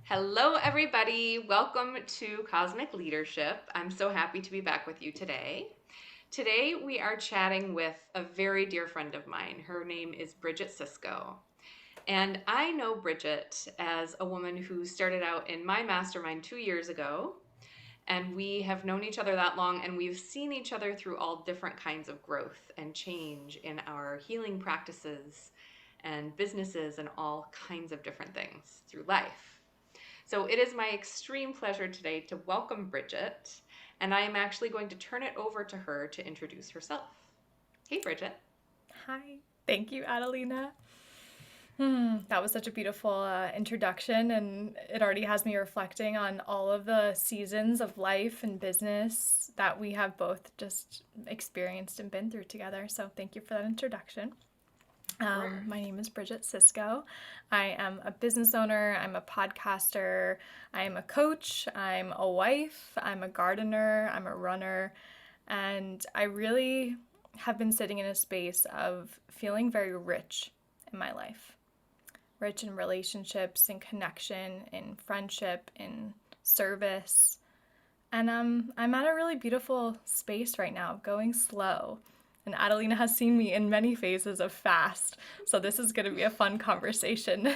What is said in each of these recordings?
Hello, everybody. Welcome to Cosmic Leadership. I'm so happy to be back with you today. Today, we are chatting with a very dear friend of mine. Her name is Bridget Sisko. And I know Bridget as a woman who started out in my mastermind 2 years ago. And we have known each other that long, and we've seen each other through all different kinds of growth and change in our healing practices and businesses and all kinds of different things through life. So it is my extreme pleasure today to welcome Bridget, and I am actually going to turn it over to her to introduce herself. Hey, Bridget. Hi. Thank you, Adelina. That was such a beautiful introduction, and it already has me reflecting on all of the seasons of life and business that we have both just experienced and been through together. So thank you for that introduction. My name is Bridget Sisko. I am a business owner, I'm a podcaster, I am a coach, I'm a wife, I'm a gardener, I'm a runner, and I really have been sitting in a space of feeling very rich in my life. Rich in relationships, in connection, in friendship, in service. And I'm at a really beautiful space right now, going slow. And Adelina has seen me in many phases of fast, so this is going to be a fun conversation.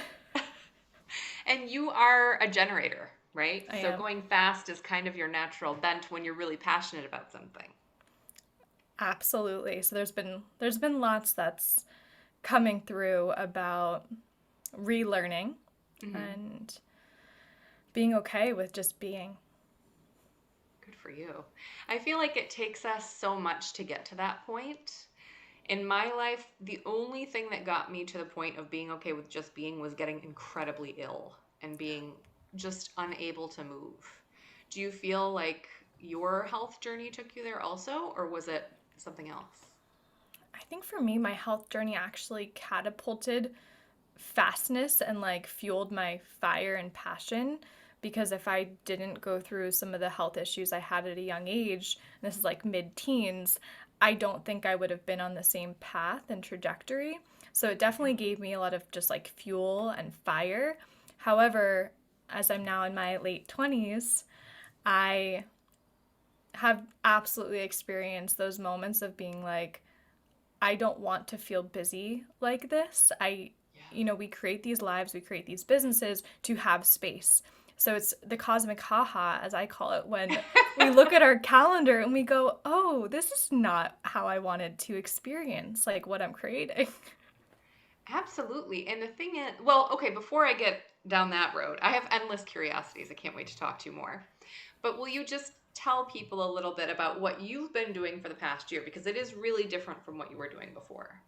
And you are a generator, right? I So am. going fast is kind of your natural bent when you're really passionate about something. Absolutely. So there's been lots that's coming through about relearning and being okay with just being. Good for you. I feel like it takes us so much to get to that point. In my life, the only thing that got me to the point of being okay with just being was getting incredibly ill and being just unable to move. Do you feel like your health journey took you there also, or was it something else? I think for me, my health journey actually catapulted fastness and like fueled my fire and passion, because if I didn't go through some of the health issues I had at a young age, and this is like mid-teens, I don't think I would have been on the same path and trajectory. So it definitely gave me a lot of just like fuel and fire. However, as I'm now in my late 20s, I have absolutely experienced those moments of being like, I don't want to feel busy like this. We create these lives, we create these businesses to have space. So it's the cosmic haha, as I call it, when we look at our calendar and we go, oh, this is not how I wanted to experience like what I'm creating. Absolutely. And the thing is, well, okay, before I get down that road, I have endless curiosities. I can't wait to talk to you more. But will you just tell people a little bit about what you've been doing for the past year? Because it is really different from what you were doing before.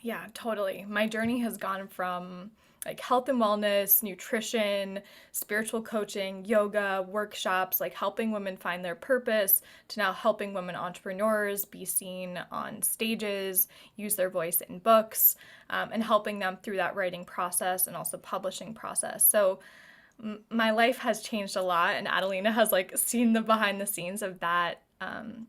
Yeah, totally. My journey has gone from like health and wellness, nutrition, spiritual coaching, yoga, workshops, like helping women find their purpose, to now helping women entrepreneurs be seen on stages, use their voice in books, and helping them through that writing process and also publishing process. So my life has changed a lot, and Adelina has like seen the behind the scenes of that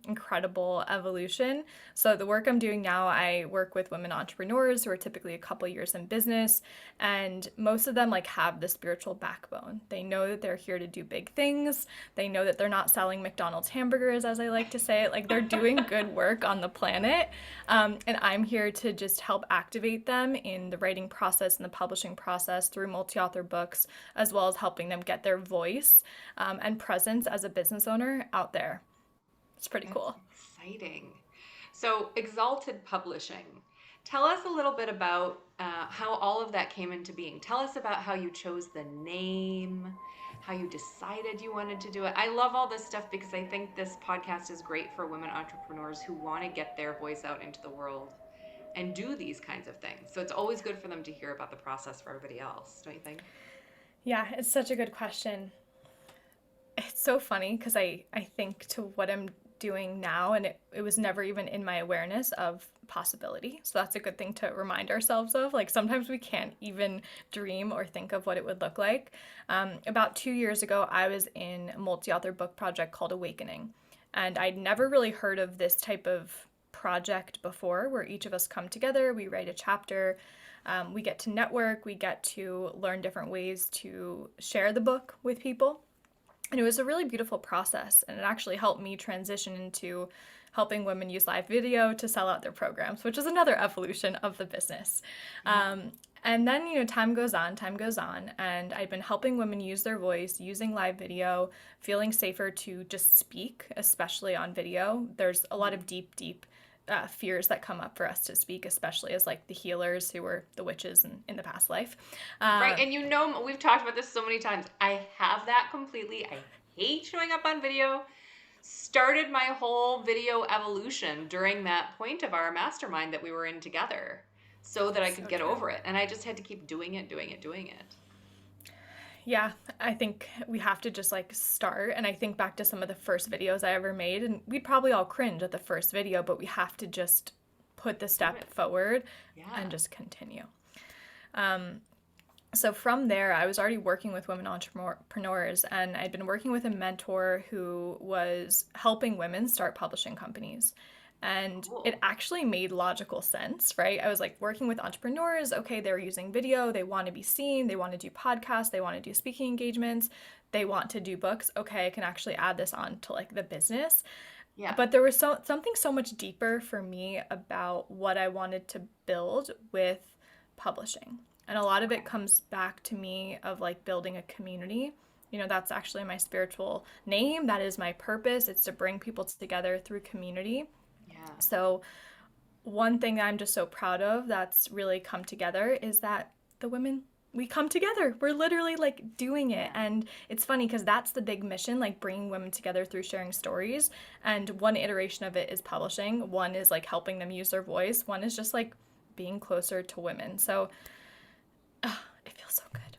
incredible evolution. So the work I'm doing now, I work with women entrepreneurs who are typically a couple years in business, and most of them like have the spiritual backbone. They know that they're here to do big things. They know that they're not selling McDonald's hamburgers, as I like to say it. Like they're doing good work on the planet, and I'm here to just help activate them in the writing process and the publishing process through multi-author books, as well as helping them get their voice and presence as a business owner out there. It's pretty That's cool. exciting. So, Exalted Publishing. Tell us a little bit about how all of that came into being. Tell us about how you chose the name, how you decided you wanted to do it. I love all this stuff because I think this podcast is great for women entrepreneurs who want to get their voice out into the world and do these kinds of things. So, it's always good for them to hear about the process for everybody else, don't you think? Yeah, it's such a good question. It's so funny because I think to what I'm doing now, and it was never even in my awareness of possibility. So that's a good thing to remind ourselves of. Like sometimes we can't even dream or think of what it would look like. About 2 years ago, I was in a multi-author book project called Awakening. And I'd never really heard of this type of project before, where each of us come together, we write a chapter, We get to network, we get to learn different ways to share the book with people. And it was a really beautiful process, and it actually helped me transition into helping women use live video to sell out their programs, which is another evolution of the business. And then, time goes on, and I've been helping women use their voice, using live video, feeling safer to just speak, especially on video. There's a lot of deep fears that come up for us to speak, especially as like the healers who were the witches in the past life. Right. And we've talked about this so many times. I have that completely. I hate showing up on video. Started my whole video evolution during that point of our mastermind that we were in together so that I could get over it. And I just had to keep doing it. Yeah, I think we have to just like start. And I think back to some of the first videos I ever made, and we'd probably all cringe at the first video, but we have to just put the step forward and just continue. So from there, I was already working with women entrepreneurs, and I'd been working with a mentor who was helping women start publishing companies. And it actually made logical sense, right? I was like working with entrepreneurs. Okay, they're using video. They want to be seen. They want to do podcasts. They want to do speaking engagements. They want to do books. Okay, I can actually add this on to like the business. Yeah. But there was something so much deeper for me about what I wanted to build with publishing. And a lot of it comes back to me of like building a community. That's actually my spiritual name. That is my purpose. It's to bring people together through community. Yeah. So one thing that I'm just so proud of that's really come together is that the women, we come together. We're literally like doing it. And it's funny because that's the big mission, like bringing women together through sharing stories. And one iteration of it is publishing. One is like helping them use their voice. One is just like being closer to women. So it feels so good.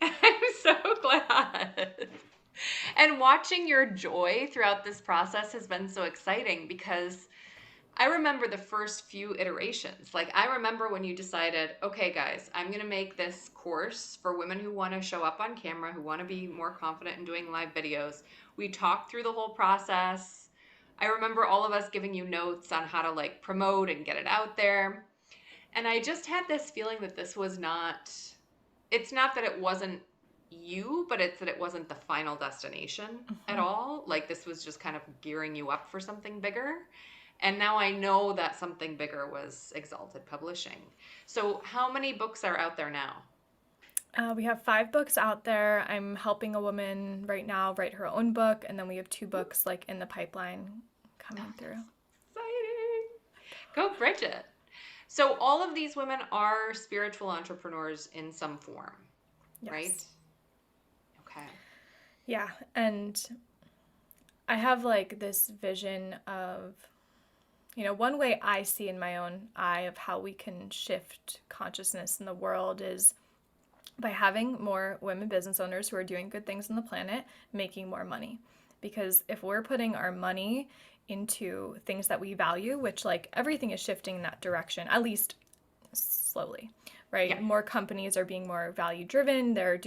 I'm so glad. And watching your joy throughout this process has been so exciting because I remember the first few iterations. Like I remember when you decided, okay, guys, I'm going to make this course for women who want to show up on camera, who want to be more confident in doing live videos. We talked through the whole process. I remember all of us giving you notes on how to like promote and get it out there. And I just had this feeling that this was not, it's not that it wasn't you, but it's that it wasn't the final destination at all. Like this was just kind of gearing you up for something bigger. And now I know that something bigger was Exalted Publishing. So how many books are out there now? We have 5 books out there. I'm helping a woman right now write her own book. And then we have 2 books like in the pipeline coming through. Exciting. Go Bridget. So all of these women are spiritual entrepreneurs in some form, right? Okay. Yeah. And I have like this vision of, one way I see in my own eye of how we can shift consciousness in the world is by having more women business owners who are doing good things on the planet, making more money. Because if we're putting our money into things that we value, which like everything is shifting in that direction, at least slowly, right? Yeah. More companies are being more value driven. They're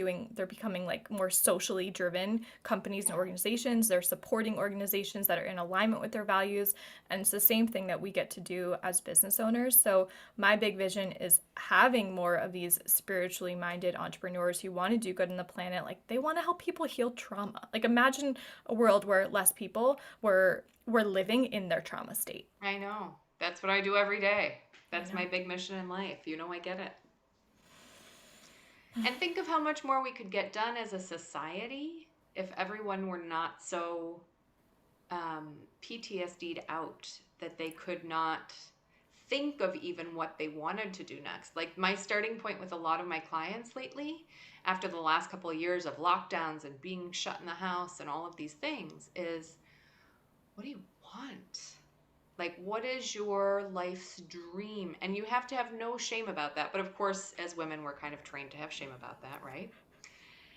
becoming like more socially driven companies and organizations. They're supporting organizations that are in alignment with their values. And it's the same thing that we get to do as business owners. So my big vision is having more of these spiritually minded entrepreneurs who want to do good on the planet. Like they want to help people heal trauma. Like imagine a world where less people were living in their trauma state. I know. That's what I do every day. That's my big mission in life. I get it. And think of how much more we could get done as a society if everyone were not so PTSD'd out that they could not think of even what they wanted to do next. Like my starting point with a lot of my clients lately, after the last couple of years of lockdowns and being shut in the house and all of these things, is what do you want? Like, what is your life's dream? And you have to have no shame about that. But of course, as women, we're kind of trained to have shame about that, right?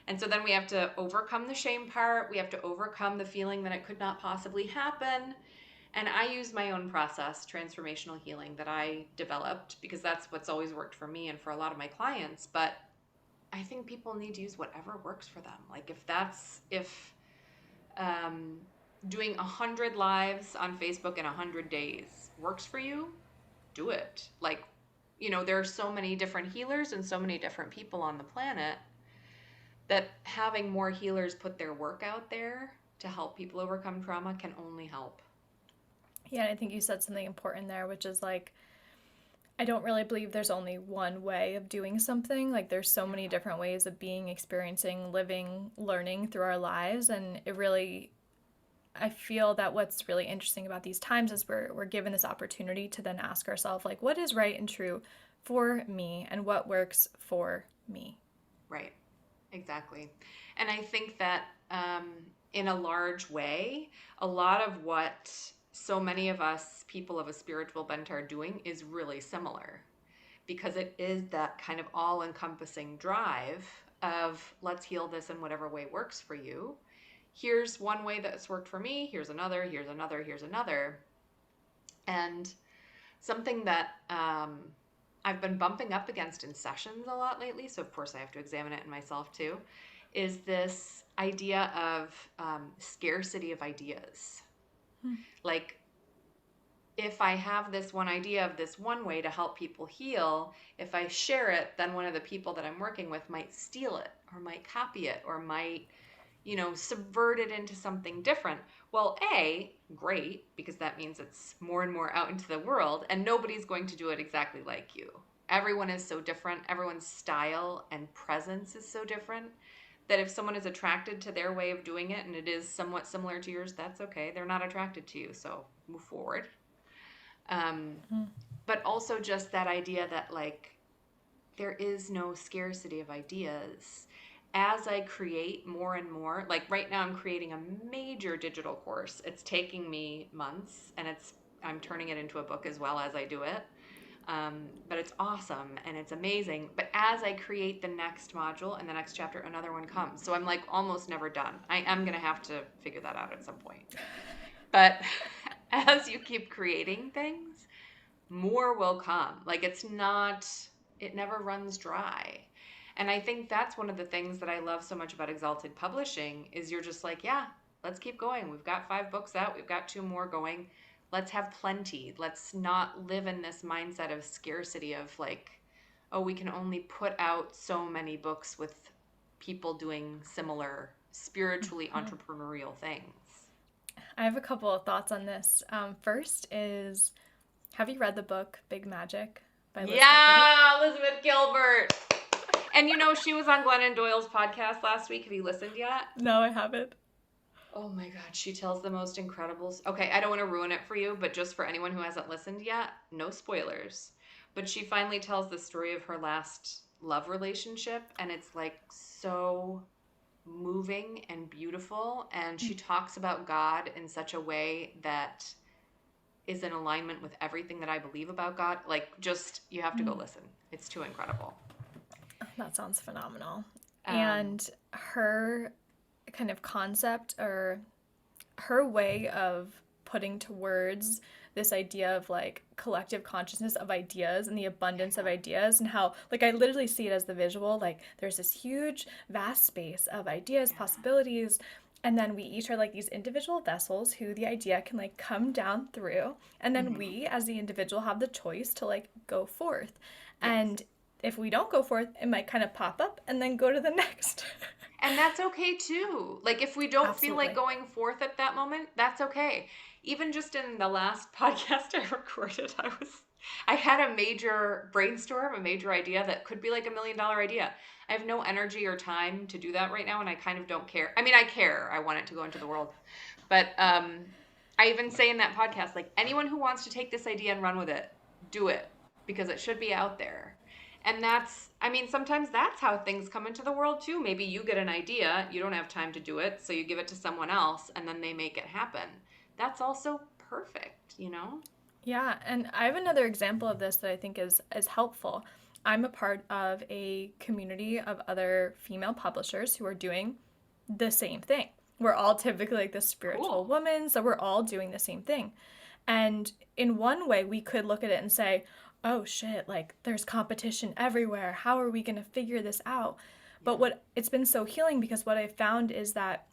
And so then we have to overcome the shame part. We have to overcome the feeling that it could not possibly happen. And I use my own process, transformational healing, that I developed because that's what's always worked for me and for a lot of my clients. But I think people need to use whatever works for them. Like if doing 100 lives on Facebook in 100 days works for you, do it. Like there are so many different healers and so many different people on the planet that having more healers put their work out there to help people overcome trauma can only help. Yeah, I think you said something important there, which is like, I don't really believe there's only one way of doing something. Like, there's so many different ways of being, experiencing, living, learning through our lives. And I feel that what's really interesting about these times is we're given this opportunity to then ask ourselves, like, what is right and true for me and what works for me? Right. Exactly. And I think that in a large way, a lot of what so many of us people of a spiritual bent are doing is really similar, because it is that kind of all encompassing drive of let's heal this in whatever way works for you. Here's one way that's worked for me. Here's another, here's another, here's another. And something that I've been bumping up against in sessions a lot lately, so of course I have to examine it in myself too, is this idea of scarcity of ideas. Like, if I have this one idea of this one way to help people heal, if I share it, then one of the people that I'm working with might steal it or might copy it or might, subvert it into something different. Well, great, because that means it's more and more out into the world, and nobody's going to do it exactly like you. Everyone is so different. Everyone's style and presence is so different that if someone is attracted to their way of doing it and it is somewhat similar to yours, that's okay. They're not attracted to you, so move forward. But also just that idea that, like, there is no scarcity of ideas. As I create more and more, like right now I'm creating a major digital course. It's taking me months, and I'm turning it into a book as well as I do it. But it's awesome and it's amazing. But as I create the next module and the next chapter, another one comes. So I'm like almost never done. I am going to have to figure that out at some point. But as you keep creating things, more will come. Like, it never runs dry. And I think that's one of the things that I love so much about Exalted Publishing is you're just like, yeah, let's keep going. We've got 5 books out. We've got 2 more going. Let's have plenty. Let's not live in this mindset of scarcity of like, oh, we can only put out so many books with people doing similar spiritually entrepreneurial things. I have a couple of thoughts on this. First is, have you read the book Big Magic by Liz Gilbert? Elizabeth Gilbert. And she was on Glennon Doyle's podcast last week. Have you listened yet? No, I haven't. Oh my God, she tells the most incredible... Okay, I don't want to ruin it for you, but just for anyone who hasn't listened yet, no spoilers. But she finally tells the story of her last love relationship, and it's like so moving and beautiful. And she talks about God in such a way that is in alignment with everything that I believe about God. Like, just, you have to go listen. It's too incredible. That sounds phenomenal. And her kind of concept, or her way of putting to words this idea of like collective consciousness of ideas and the abundance of ideas, and how, like, I literally see it as the visual, like there's this huge vast space of ideas, possibilities, and then we each are like these individual vessels who the idea can like come down through, and then we as the individual have the choice to like go forth. And if we don't go forth, it might kind of pop up and then go to the next. And that's okay too. Like, if we don't feel like going forth at that moment, that's okay. Even just in the last podcast I recorded, I had a major brainstorm, a major idea that could be like $1 million idea. I have no energy or time to do that right now, and I kind of don't care. I mean, I care. I want it to go into the world. But I even say in that podcast, like, anyone who wants to take this idea and run with it, do it, because it should be out there. And sometimes that's how things come into the world too. Maybe you get an idea, you don't have time to do it, so you give it to someone else, and then they make it happen. That's also perfect, Yeah, and I have another example of this that I think is helpful. I'm a part of a community of other female publishers who are doing the same thing. We're all typically like the spiritual woman, so we're all doing the same thing. And in one way, we could look at it and say, oh shit, like there's competition everywhere. How are we going to figure this out? But it's been so healing, because what I found is that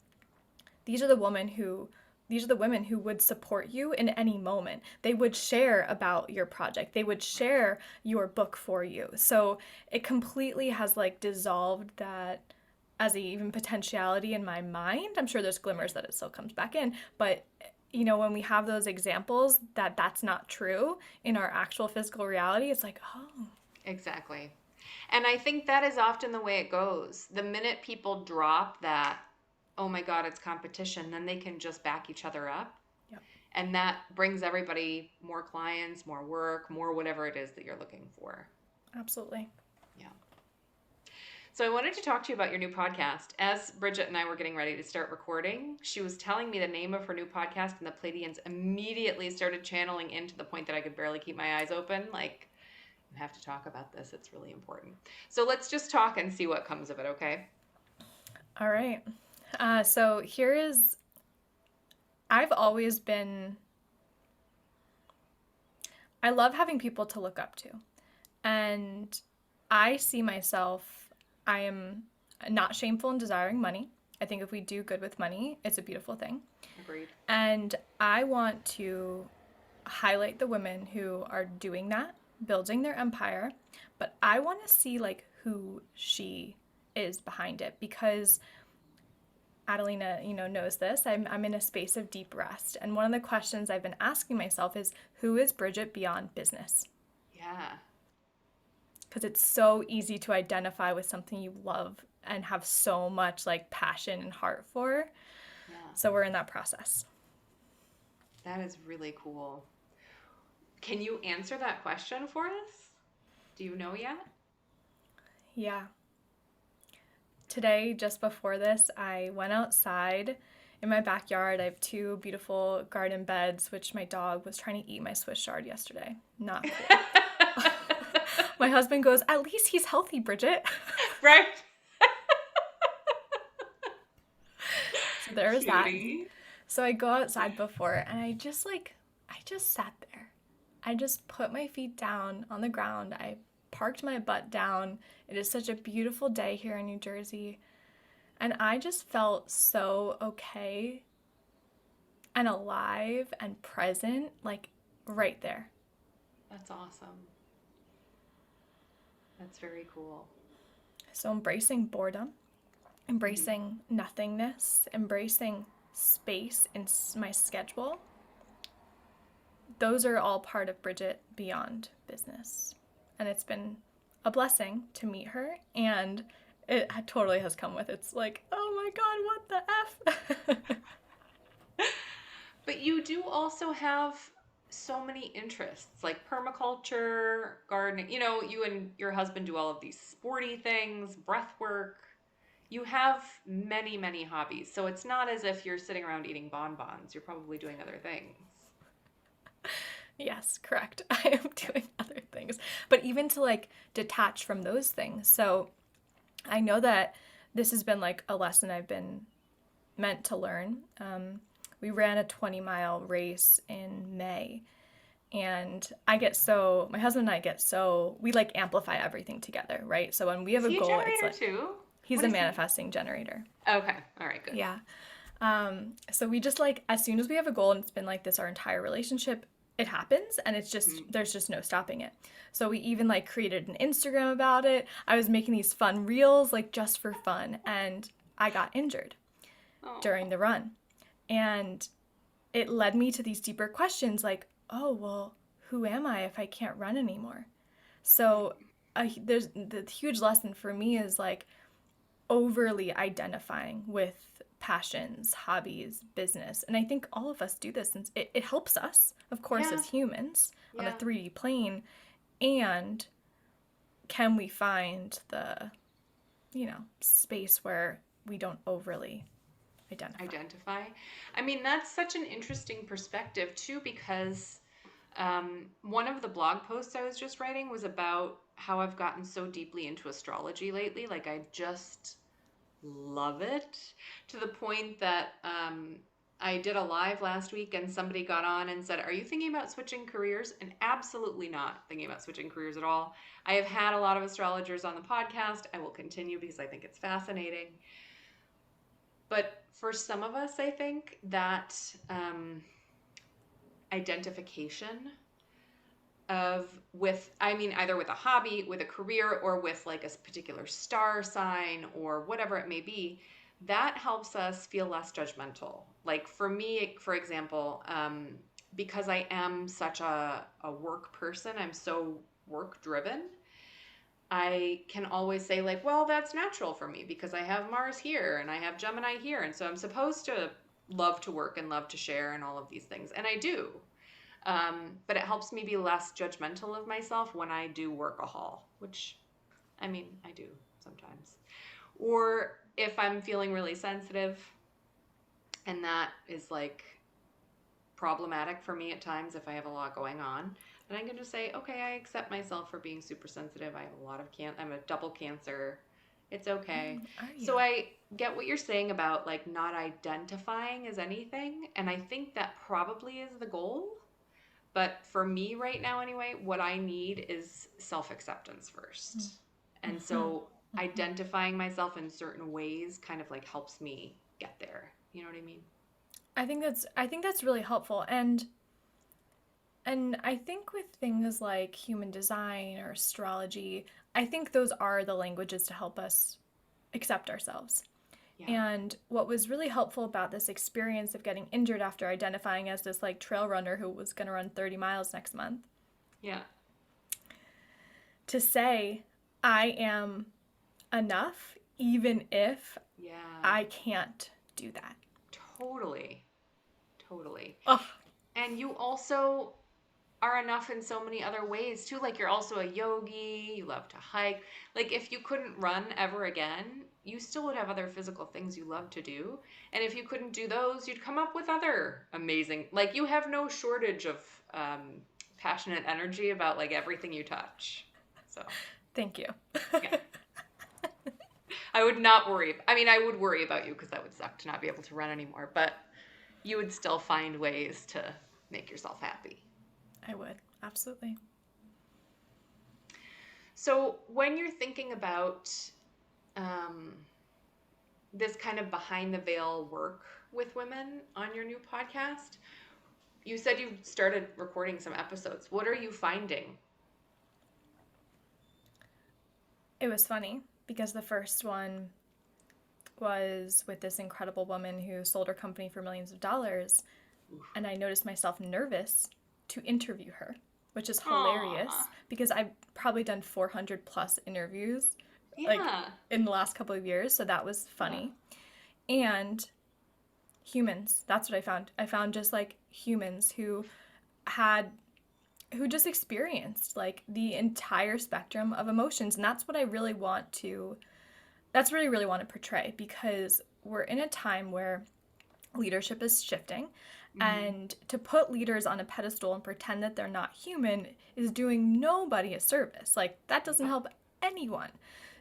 these are the women who these are the women who would support you in any moment. They would share about your project. They would share your book for you. So it completely has like dissolved that as a even potentiality in my mind. I'm sure there's glimmers that it still comes back in, but you know, when we have those examples that that's not true in our actual physical reality, it's like, oh, Exactly. And I think that is often the way it goes. The minute people drop that, oh my God, it's competition, then they can just back each other up. yep, And that brings everybody more clients, more work, more whatever it is that you're looking for. absolutely. Yeah. So I wanted to talk to you about your new podcast. As Bridget and I were getting ready to start recording, she was telling me the name of her new podcast, and the Pleiadians immediately started channeling in to the point that I could barely keep my eyes open. Like, you have to talk about this. It's really important. So let's just talk and see what comes of it, okay? All right. So here is, I've always been, I love having people to look up to. And I see myself, I am not shameful in desiring money. I think if we do good with money, it's a beautiful thing. Agreed. And I want to highlight the women who are doing that, building their empire, but I want to see like who she is behind it, because Adelina, you know, knows this. I'm in a space of deep rest. And one of the questions I've been asking myself is, who is Bridget beyond business? Yeah. Because it's so easy to identify with something you love and have so much like passion and heart for. Yeah. So we're in that process. That is really cool. Can you answer that question for us? Do you know yet? Yeah. Today, just before this, I went outside in my backyard. I have two beautiful garden beds, which my dog was trying to eat my Swiss chard yesterday. Not cool. My husband goes, at least he's healthy, Bridget. Right. So there was that. Cutie. So I go outside before, and I just sat there. I just put my feet down on the ground. I parked my butt down. It is such a beautiful day here in New Jersey. And I just felt so okay and alive and present, like right there. That's awesome. That's very cool. So embracing boredom, embracing nothingness, embracing space in my schedule. Those are all part of Bridget beyond business. And it's been a blessing to meet her, and it totally has come with, it's like, oh my God, what the F? But you do also have so many interests, like permaculture, gardening. You know, you and your husband do all of these sporty things, breath work. You have many, many hobbies. So it's not as if you're sitting around eating bonbons. You're probably doing other things. Yes, correct. I am doing other things. But even to like detach from those things. So I know that this has been like a lesson I've been meant to learn. We ran a 20-mile race in May. And my husband and I we like amplify everything together, right? So when we have Is a he a goal, it's generator like, too? he's What a is he? manifesting generator. Okay. All right, good. Yeah. So we just like, as soon as we have a goal, and it's been like this our entire relationship, it happens, and it's just, there's just no stopping it. So we even like created an Instagram about it. I was making these fun reels, like just for fun, and I got injured during the run. And it led me to these deeper questions like, oh, well, who am I if I can't run anymore? So there's the huge lesson for me is like overly identifying with passions, hobbies, business. And I think all of us do this, and it helps us, of course, as humans on the 3D plane. And can we find the, space where we don't overly identify? I mean, that's such an interesting perspective too, because one of the blog posts I was just writing was about how I've gotten so deeply into astrology lately. Like, I just love it to the point that I did a live last week, and somebody got on and said, are you thinking about switching careers? And absolutely not thinking about switching careers at all. I have had a lot of astrologers on the podcast. I will continue because I think it's fascinating. But for some of us, I think that identification either with a hobby, with a career, or with like a particular star sign or whatever it may be, that helps us feel less judgmental. Like for me, for example, because I am such a work person, I'm so work driven. I can always say, like, well, that's natural for me because I have Mars here and I have Gemini here. And so I'm supposed to love to work and love to share and all of these things. And I do. But it helps me be less judgmental of myself when I do workahol, which, I mean, I do sometimes. Or if I'm feeling really sensitive and that is like problematic for me at times if I have a lot going on, then I can just say, okay, I accept myself for being super sensitive. I have a lot of I'm a double Cancer. It's okay. Are you? So I get what you're saying about like not identifying as anything. And I think that probably is the goal. But for me right now, anyway, what I need is self-acceptance first. Mm-hmm. And so identifying myself in certain ways kind of like helps me get there. You know what I mean? I think that's really helpful. And I think with things like human design or astrology, I think those are the languages to help us accept ourselves. Yeah. And what was really helpful about this experience of getting injured after identifying as this like trail runner who was going to run 30 miles next month. Yeah. To say, I am enough even if I can't do that. Totally. Oh. And you also are enough in so many other ways too. Like you're also a yogi, you love to hike. Like if you couldn't run ever again, you still would have other physical things you love to do. And if you couldn't do those, you'd come up with other amazing, like you have no shortage of passionate energy about like everything you touch. So thank you. Yeah. I would not worry. I mean, I would worry about you because that would suck to not be able to run anymore, but you would still find ways to make yourself happy. I would, absolutely. So when you're thinking about this kind of behind the veil work with women on your new podcast, you said you started recording some episodes. What are you finding? It was funny because the first one was with this incredible woman who sold her company for millions of dollars. Oof. And I noticed myself nervous to interview her, which is hilarious. Aww. Because I've probably done 400 plus interviews like in the last couple of years, so that was funny. Yeah. And humans, that's what I found. I found just like humans who just experienced like the entire spectrum of emotions, and that's what I really want to portray, because we're in a time where leadership is shifting. And to put leaders on a pedestal and pretend that they're not human is doing nobody a service. Like, that doesn't help anyone.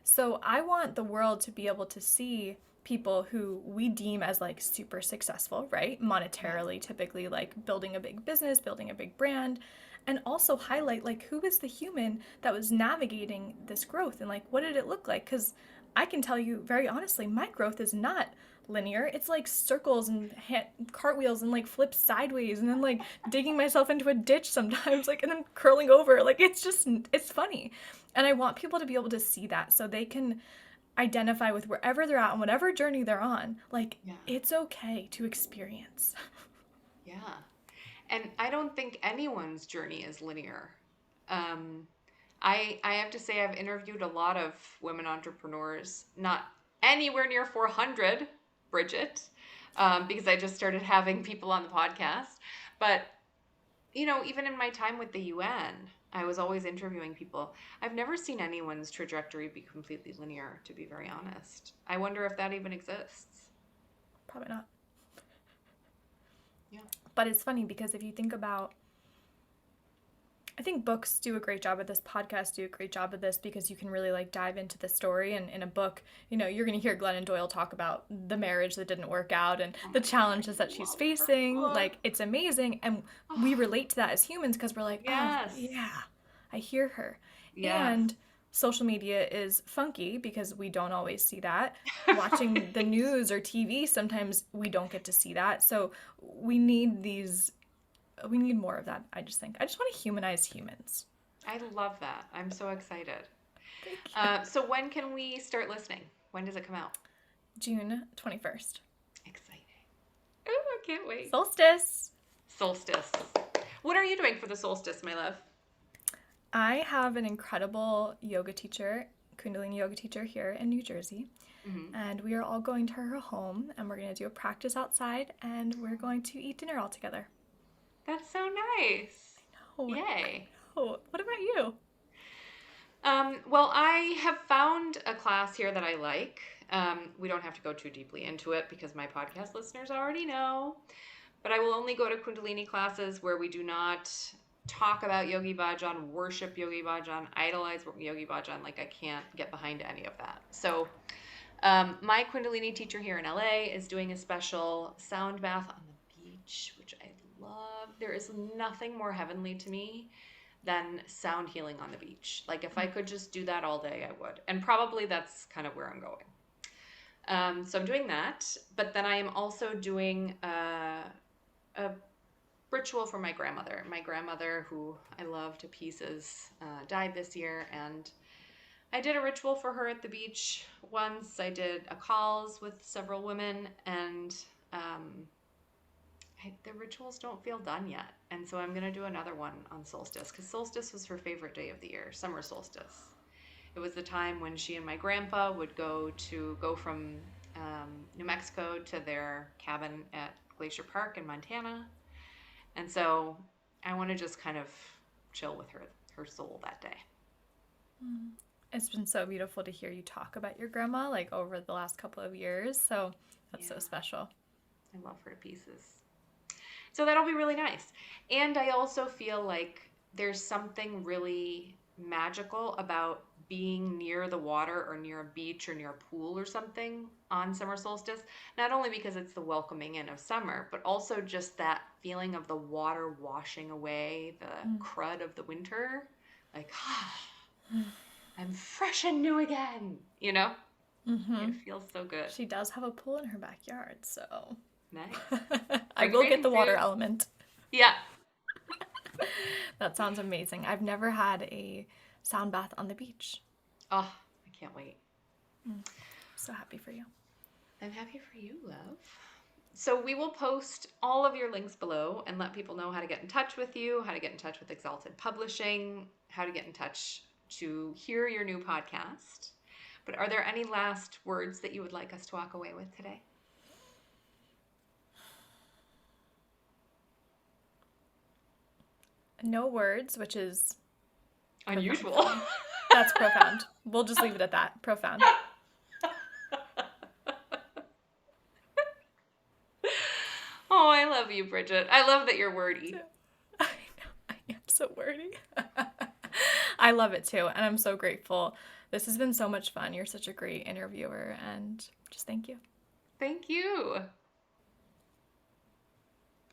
So I want the world to be able to see people who we deem as like super successful, right? Monetarily, typically like building a big business, building a big brand, and also highlight like who is the human that was navigating this growth and like what did it look like? Because I can tell you very honestly, my growth is not linear. It's like circles and cartwheels and like flips sideways and then like digging myself into a ditch sometimes, like, and then curling over. Like, it's funny. And I want people to be able to see that so they can identify with wherever they're at and whatever journey they're on. Like, It's okay to experience. Yeah. And I don't think anyone's journey is linear. I have to say I've interviewed a lot of women entrepreneurs, not anywhere near 400, Bridget, because I just started having people on the podcast. But, even in my time with the UN, I was always interviewing people. I've never seen anyone's trajectory be completely linear, to be very honest. I wonder if that even exists. Probably not. Yeah. But it's funny because if you think about, I think books do a great job of this, podcasts do a great job of this, because you can really like dive into the story. And in a book, you're going to hear Glennon Doyle talk about the marriage that didn't work out and the challenges that she's facing. Like, it's amazing. And we relate to that as humans because we're like, yes. Oh, yeah, I hear her. Yes. And social media is funky because we don't always see that. Watching the news or TV, sometimes we don't get to see that. So we need more of that, I just think. I just want to humanize humans. I love that. I'm so excited. Thank you. So when can we start listening? When does it come out? June 21st. Exciting. Oh, I can't wait. Solstice. Solstice. What are you doing for the solstice, my love? I have an incredible yoga teacher, Kundalini Yoga teacher here in New Jersey. Mm-hmm. And we are all going to her home and we're going to do a practice outside and we're going to eat dinner all together. That's so nice. Oh, Yay. Oh, what about you? Well, I have found a class here that I like. We don't have to go too deeply into it because my podcast listeners already know. But I will only go to Kundalini classes where we do not talk about Yogi Bhajan, worship Yogi Bhajan, idolize Yogi Bhajan. Like, I can't get behind any of that. So my Kundalini teacher here in LA is doing a special sound bath on the beach, which I love. There is nothing more heavenly to me than sound healing on the beach. Like, if I could just do that all day, I would. And probably that's kind of where I'm going. So I'm doing that. But then I am also doing a ritual for my grandmother. My grandmother, who I love to pieces, died this year. And I did a ritual for her at the beach once. I did a calls with several women. And the rituals don't feel done yet. And so I'm going to do another one on solstice, because solstice was her favorite day of the year, summer solstice. It was the time when she and my grandpa would go from New Mexico to their cabin at Glacier Park in Montana. And so I want to just kind of chill with her soul that day. It's been so beautiful to hear you talk about your grandma, like, over the last couple of years. So that's so special. I love her to pieces. So that'll be really nice. And I also feel like there's something really magical about being near the water or near a beach or near a pool or something on summer solstice. Not only because it's the welcoming in of summer, but also just that feeling of the water washing away the crud of the winter. Like, I'm fresh and new again, you know? Mm-hmm. It feels so good. She does have a pool in her backyard, so... Nice. I will get the water element. Yeah. That sounds amazing. I've never had a sound bath on the beach. Oh, I can't wait. So happy for you. I'm happy for you, love. So we will post all of your links below and let people know how to get in touch with you, how to get in touch with Exalted Publishing, how to get in touch to hear your new podcast. But are there any last words that you would like us to walk away with today? No words, which is unusual. That's profound. We'll just leave it at that. Profound. Oh, I love you, Bridget. I love that you're wordy. I know. I am so wordy. I love it too, and I'm so grateful. This has been so much fun. You're such a great interviewer, and just thank you. Thank you.